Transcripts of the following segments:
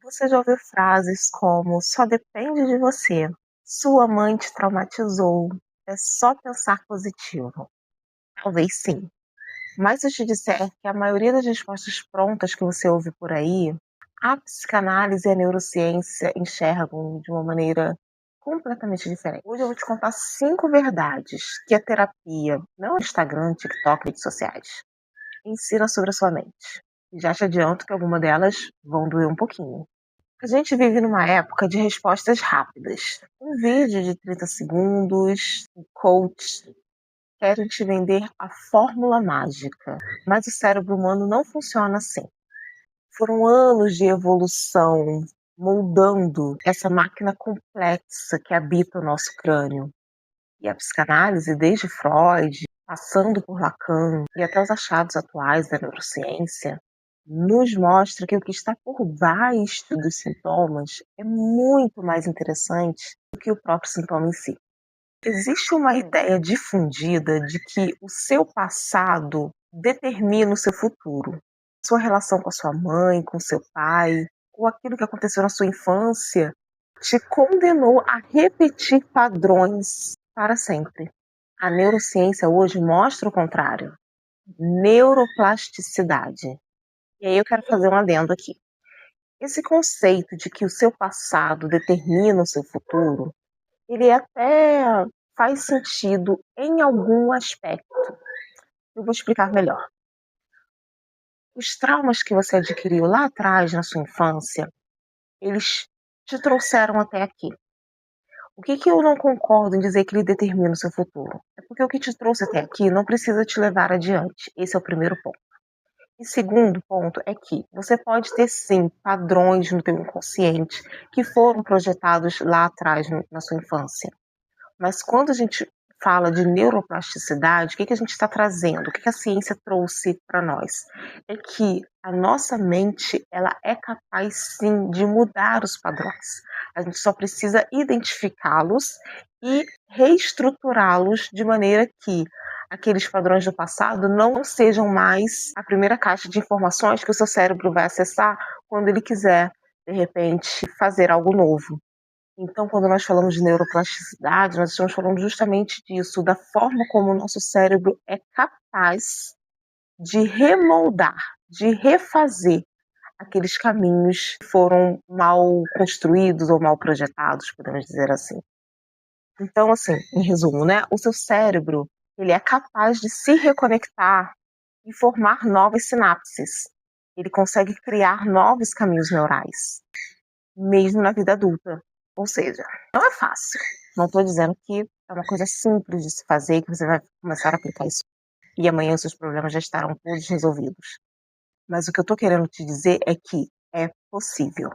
Você já ouviu frases como "só depende de você", "sua mãe te traumatizou", "é só pensar positivo"? Talvez sim, mas se eu te disser que a maioria das respostas prontas que você ouve por aí, a psicanálise e a neurociência enxergam de uma maneira completamente diferente. Hoje eu vou te contar 5 verdades que a terapia, não Instagram, TikTok, redes sociais, ensina sobre a sua mente. E já te adianto que alguma delas vão doer um pouquinho. A gente vive numa época de respostas rápidas. Um vídeo de 30 segundos, um coach, querem te vender a fórmula mágica. Mas o cérebro humano não funciona assim. Foram anos de evolução moldando essa máquina complexa que habita o nosso crânio. E a psicanálise, desde Freud, passando por Lacan e até os achados atuais da neurociência, nos mostra que o que está por baixo dos sintomas é muito mais interessante do que o próprio sintoma em si. Existe uma ideia difundida de que o seu passado determina o seu futuro. Sua relação com a sua mãe, com seu pai, ou aquilo que aconteceu na sua infância, te condenou a repetir padrões para sempre. A neurociência hoje mostra o contrário. Neuroplasticidade. E aí eu quero fazer um adendo aqui. Esse conceito de que o seu passado determina o seu futuro, ele até faz sentido em algum aspecto. Eu vou explicar melhor. Os traumas que você adquiriu lá atrás, na sua infância, eles te trouxeram até aqui. O que eu não concordo em dizer que ele determina o seu futuro? É porque o que te trouxe até aqui não precisa te levar adiante. Esse é o primeiro ponto. E segundo ponto é que você pode ter sim padrões no teu inconsciente que foram projetados lá atrás na sua infância. Mas quando a gente fala de neuroplasticidade, o que a gente está trazendo? O que a ciência trouxe para nós? É que a nossa mente ela é capaz sim de mudar os padrões. A gente só precisa identificá-los e reestruturá-los de maneira que aqueles padrões do passado não sejam mais a primeira caixa de informações que o seu cérebro vai acessar quando ele quiser, de repente, fazer algo novo. Então, quando nós falamos de neuroplasticidade, nós estamos falando justamente disso, da forma como o nosso cérebro é capaz de remoldar, de refazer aqueles caminhos que foram mal construídos ou mal projetados, podemos dizer assim. Então, assim, em resumo, né, o seu cérebro, ele é capaz de se reconectar e formar novas sinapses. Ele consegue criar novos caminhos neurais, mesmo na vida adulta. Ou seja, não é fácil. Não estou dizendo que é uma coisa simples de se fazer, que você vai começar a aplicar isso e amanhã os seus problemas já estarão todos resolvidos. Mas o que eu estou querendo te dizer é que é possível.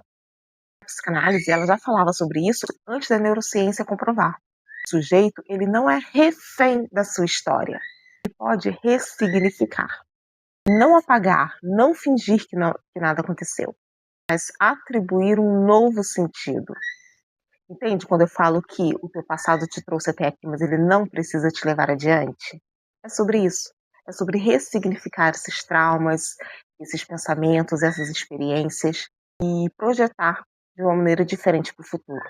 A psicanálise ela já falava sobre isso antes da neurociência comprovar. O sujeito ele não é refém da sua história. Ele pode ressignificar. Não apagar, não fingir que nada aconteceu, mas atribuir um novo sentido. Entende quando eu falo que o teu passado te trouxe até aqui, mas ele não precisa te levar adiante? É sobre isso. É sobre ressignificar esses traumas, esses pensamentos, essas experiências e projetar de uma maneira diferente para o futuro.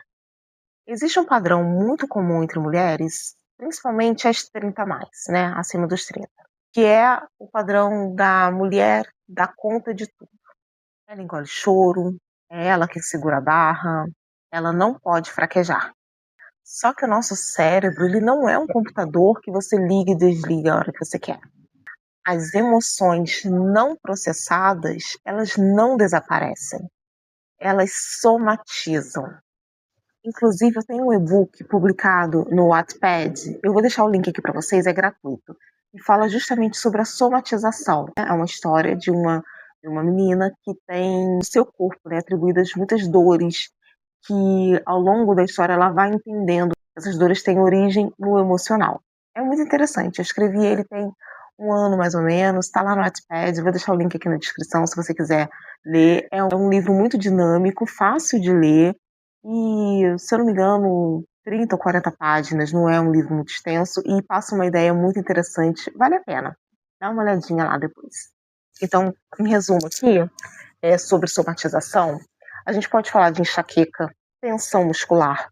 Existe um padrão muito comum entre mulheres, principalmente as 30 mais, né, acima dos 30, que é o padrão da mulher dar conta de tudo. Ela engole choro, é ela que segura a barra, ela não pode fraquejar. Só que o nosso cérebro, ele não é um computador que você liga e desliga a hora que você quer. As emoções não processadas, elas não desaparecem. Elas somatizam. Inclusive, eu tenho um e-book publicado no Wattpad. Eu vou deixar o link aqui para vocês, é gratuito. E fala justamente sobre a somatização. É uma história de uma menina que tem no seu corpo, né, atribuídas muitas dores que ao longo da história ela vai entendendo que essas dores têm origem no emocional. É muito interessante, eu escrevi ele tem um ano mais ou menos, está lá no Wattpad, vou deixar o link aqui na descrição se você quiser ler. É um livro muito dinâmico, fácil de ler e, se eu não me engano, 30 ou 40 páginas, não é um livro muito extenso e passa uma ideia muito interessante, vale a pena. Dá uma olhadinha lá depois. Então, em resumo aqui, sobre somatização, A gente pode falar de enxaqueca, tensão muscular,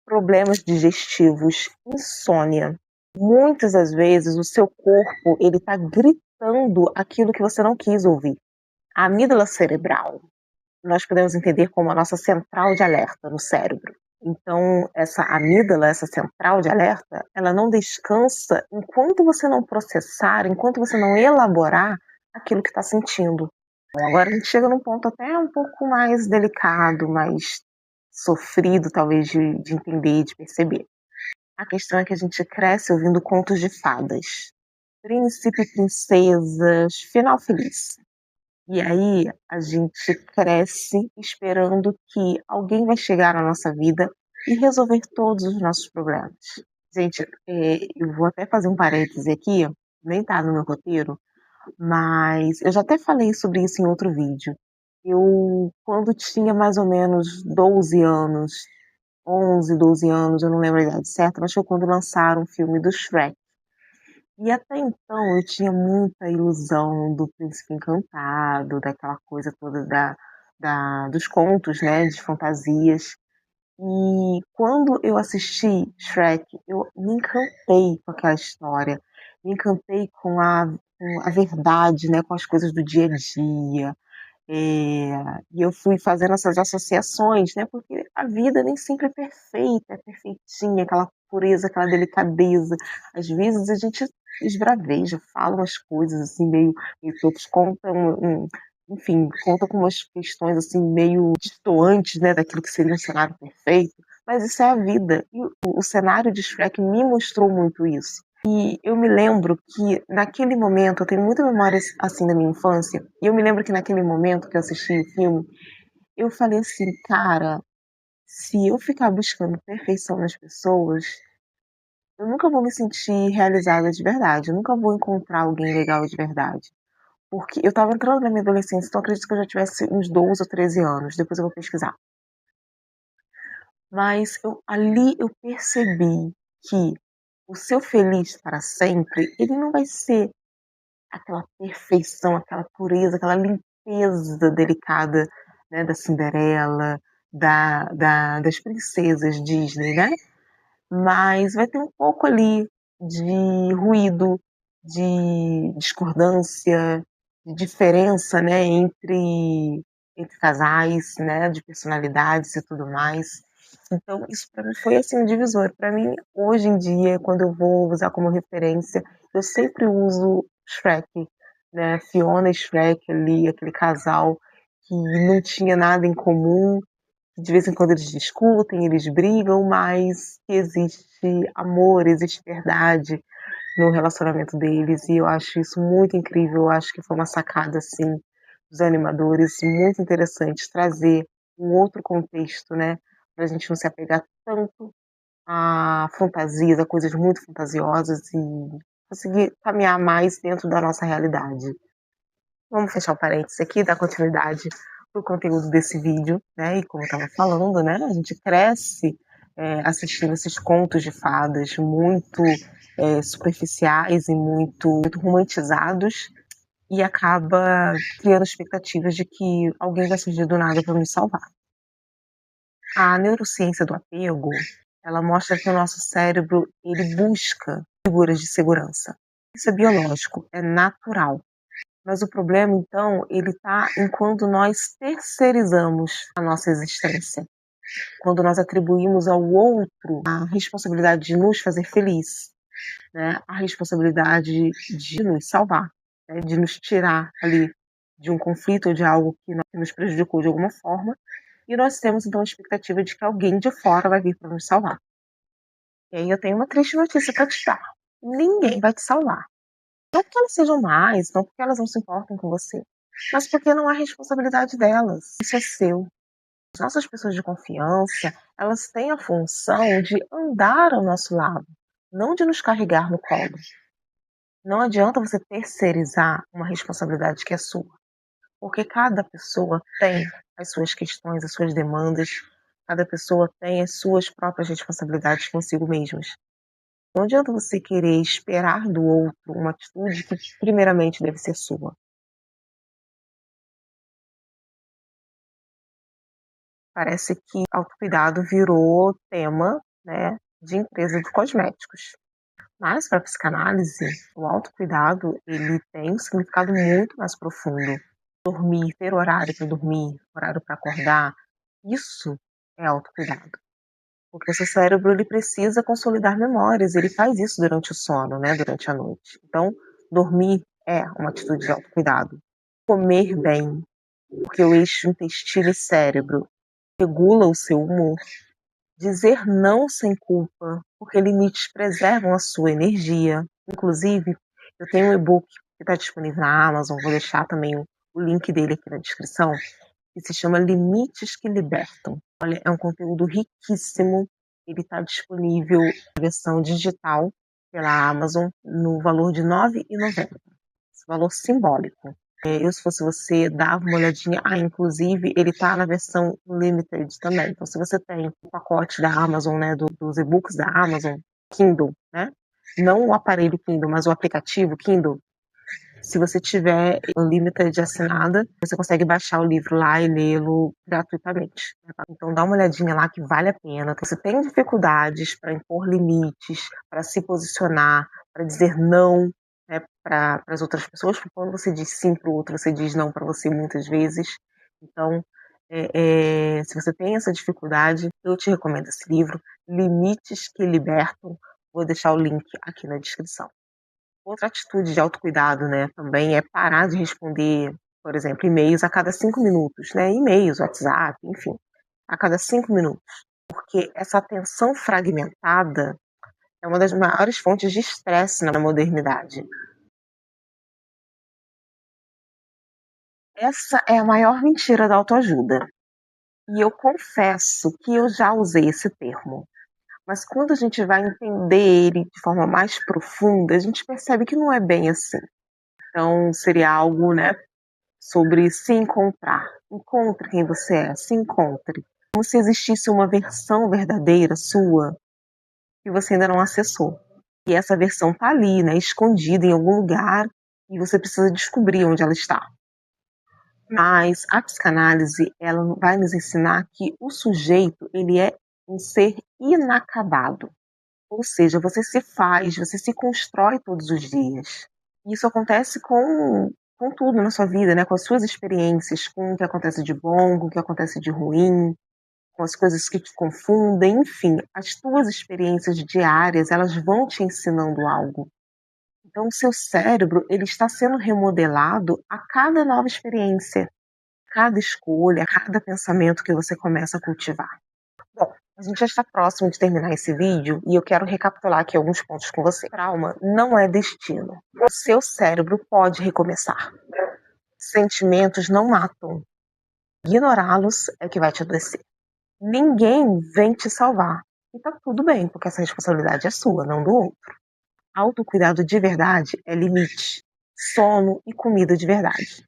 problemas digestivos, insônia. Muitas das vezes o seu corpo ele está gritando aquilo que você não quis ouvir. A amígdala cerebral, nós podemos entender como a nossa central de alerta no cérebro. Então, essa amígdala, essa central de alerta, ela não descansa enquanto você não processar, enquanto você não elaborar aquilo que está sentindo. Agora a gente chega num ponto até um pouco mais delicado, mais sofrido, talvez, de entender, de perceber. A questão é que a gente cresce ouvindo contos de fadas. Príncipe e princesas, final feliz. E aí a gente cresce esperando que alguém vai chegar na nossa vida e resolver todos os nossos problemas. Gente, eu vou até fazer um parêntese aqui, nem tá no meu roteiro, mas eu já até falei sobre isso em outro vídeo. Eu, quando tinha mais ou menos 12 anos, 11, 12 anos, eu não lembro a idade certa, mas foi quando lançaram o filme do Shrek. E até então eu tinha muita ilusão do Príncipe Encantado, daquela coisa toda dos contos, né, de fantasias. E quando eu assisti Shrek, eu me encantei com aquela história, me encantei com a verdade, né, com as coisas do dia a dia. E eu fui fazendo essas associações, né, porque a vida nem sempre é perfeita, é perfeitinha, aquela pureza, aquela delicadeza. Às vezes a gente esbraveja, fala umas coisas assim meio que outros contam, enfim, conta com umas questões assim meio distantes, né, daquilo que seria um cenário perfeito. Mas isso é a vida. E o cenário de Shrek me mostrou muito isso. E eu me lembro que naquele momento, eu tenho muita memória assim da minha infância, e eu me lembro que naquele momento que eu assisti o filme, eu falei assim, cara, se eu ficar buscando perfeição nas pessoas, eu nunca vou me sentir realizada de verdade, eu nunca vou encontrar alguém legal de verdade. Porque eu tava entrando na minha adolescência, então eu acredito que eu já tivesse uns 12 ou 13 anos, depois eu vou pesquisar. Mas ali eu percebi que o seu feliz para sempre, ele não vai ser aquela perfeição, aquela pureza, aquela limpeza delicada, né, da Cinderela, das princesas Disney, né? Mas vai ter um pouco ali de ruído, de discordância, de diferença, né, entre casais, né, de personalidades e tudo mais. Então, isso para mim foi assim um divisor. Para mim, hoje em dia, quando eu vou usar como referência, eu sempre uso Shrek, né? Fiona e Shrek ali, aquele casal que não tinha nada em comum, de vez em quando eles discutem, eles brigam, mas que existe amor, existe verdade no relacionamento deles, e eu acho isso muito incrível. Eu acho que foi uma sacada assim dos animadores muito interessante trazer um outro contexto, né, para a gente não se apegar tanto a fantasias, a coisas muito fantasiosas e conseguir caminhar mais dentro da nossa realidade. Vamos fechar o parênteses aqui, dar continuidade para o conteúdo desse vídeo, né? E como eu estava falando, né? A gente cresce assistindo esses contos de fadas muito superficiais e muito romantizados e acaba criando expectativas de que alguém vai surgir do nada para nos salvar. A neurociência do apego, ela mostra que o nosso cérebro ele busca figuras de segurança. Isso é biológico, é natural. Mas o problema, então, ele está em quando nós terceirizamos a nossa existência. Quando nós atribuímos ao outro a responsabilidade de nos fazer feliz, né? A responsabilidade de nos salvar, né? De nos tirar ali de um conflito ou de algo que nos prejudicou de alguma forma. E nós temos, então, a expectativa de que alguém de fora vai vir para nos salvar. E aí eu tenho uma triste notícia para te dar. Ninguém vai te salvar. Não porque elas sejam más, não porque elas não se importam com você, mas porque não é responsabilidade delas. Isso é seu. As nossas pessoas de confiança, elas têm a função de andar ao nosso lado, não de nos carregar no colo. Não adianta você terceirizar uma responsabilidade que é sua, porque cada pessoa tem as suas questões, as suas demandas, cada pessoa tem as suas próprias responsabilidades consigo mesmas. Não adianta você querer esperar do outro uma atitude que primeiramente deve ser sua. parece que autocuidado virou tema, né, de empresa de cosméticos. Mas para a psicanálise, o autocuidado, ele tem um significado muito mais profundo. Dormir, ter horário para dormir, horário para acordar, isso é autocuidado. Porque o seu cérebro, ele precisa consolidar memórias, ele faz isso durante o sono, né, durante a noite. Então, dormir é uma atitude de autocuidado. Comer bem, porque o eixo intestino e cérebro regula o seu humor. Dizer não sem culpa, porque limites preservam a sua energia. Inclusive, eu tenho um e-book que está disponível na Amazon, vou deixar também o link dele aqui na descrição, que se chama Limites que Libertam. Olha, é um conteúdo riquíssimo, ele está disponível na versão digital pela Amazon no valor de R$ 9,90. Esse valor simbólico. Eu, se fosse você, dava uma olhadinha. Ah, inclusive, ele tá na versão limited também. Então, se você tem o pacote da Amazon, né, dos e-books da Amazon, Kindle, né? Não o aparelho Kindle, mas o aplicativo Kindle. Se você tiver Unlimited assinada, você consegue baixar o livro lá e lê-lo gratuitamente. Então dá uma olhadinha lá que vale a pena. Você tem dificuldades para impor limites, para se posicionar, para dizer não, né, para as outras pessoas, porque quando você diz sim para o outro, você diz não para você muitas vezes. Então, se você tem essa dificuldade, eu te recomendo esse livro, Limites que Libertam. Vou deixar o link aqui na descrição. Outra atitude de autocuidado, né, também é parar de responder, por exemplo, e-mails a cada 5 minutos, né? E-mails, WhatsApp, enfim, a cada 5 minutos. Porque essa atenção fragmentada é uma das maiores fontes de estresse na modernidade. Essa é a maior mentira da autoajuda. E eu confesso que eu já usei esse termo. Mas quando a gente vai entender ele de forma mais profunda, a gente percebe que não é bem assim. Então, seria algo, né, sobre se encontrar. Encontre quem você é, se encontre. Como se existisse uma versão verdadeira sua que você ainda não acessou. E essa versão está ali, né, escondida em algum lugar e você precisa descobrir onde ela está. Mas a psicanálise, ela vai nos ensinar que o sujeito, ele é um ser inacabado. Ou seja, você se faz, você se constrói todos os dias. Isso acontece com tudo na sua vida, né? Com as suas experiências, com o que acontece de bom, com o que acontece de ruim, com as coisas que te confundem, enfim, as tuas experiências diárias, elas vão te ensinando algo. Então, o seu cérebro, ele está sendo remodelado a cada nova experiência, cada escolha, cada pensamento que você começa a cultivar. Bom, a gente já está próximo de terminar esse vídeo e eu quero recapitular aqui alguns pontos com você. Trauma não é destino. O seu cérebro pode recomeçar. Sentimentos não matam. Ignorá-los é que vai te adoecer. Ninguém vem te salvar. E tá tudo bem, porque essa responsabilidade é sua, não do outro. Autocuidado de verdade é limite, sono e comida de verdade.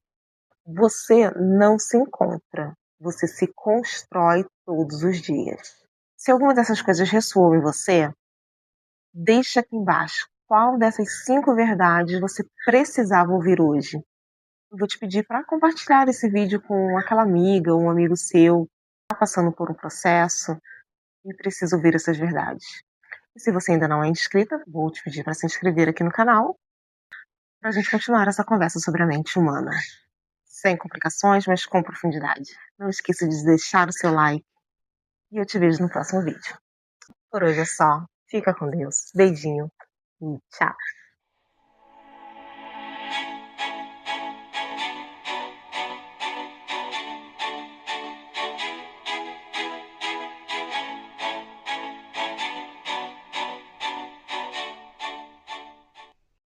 Você não se encontra, você se constrói todos os dias. Se alguma dessas coisas ressoou em você, deixa aqui embaixo qual dessas 5 verdades você precisava ouvir hoje. Eu vou te pedir para compartilhar esse vídeo com aquela amiga ou um amigo seu que está passando por um processo e precisa ouvir essas verdades. E se você ainda não é inscrita, vou te pedir para se inscrever aqui no canal para a gente continuar essa conversa sobre a mente humana. Sem complicações, mas com profundidade. Não esqueça de deixar o seu like e eu te vejo no próximo vídeo. Por hoje é só. Fica com Deus. Beijinho e tchau.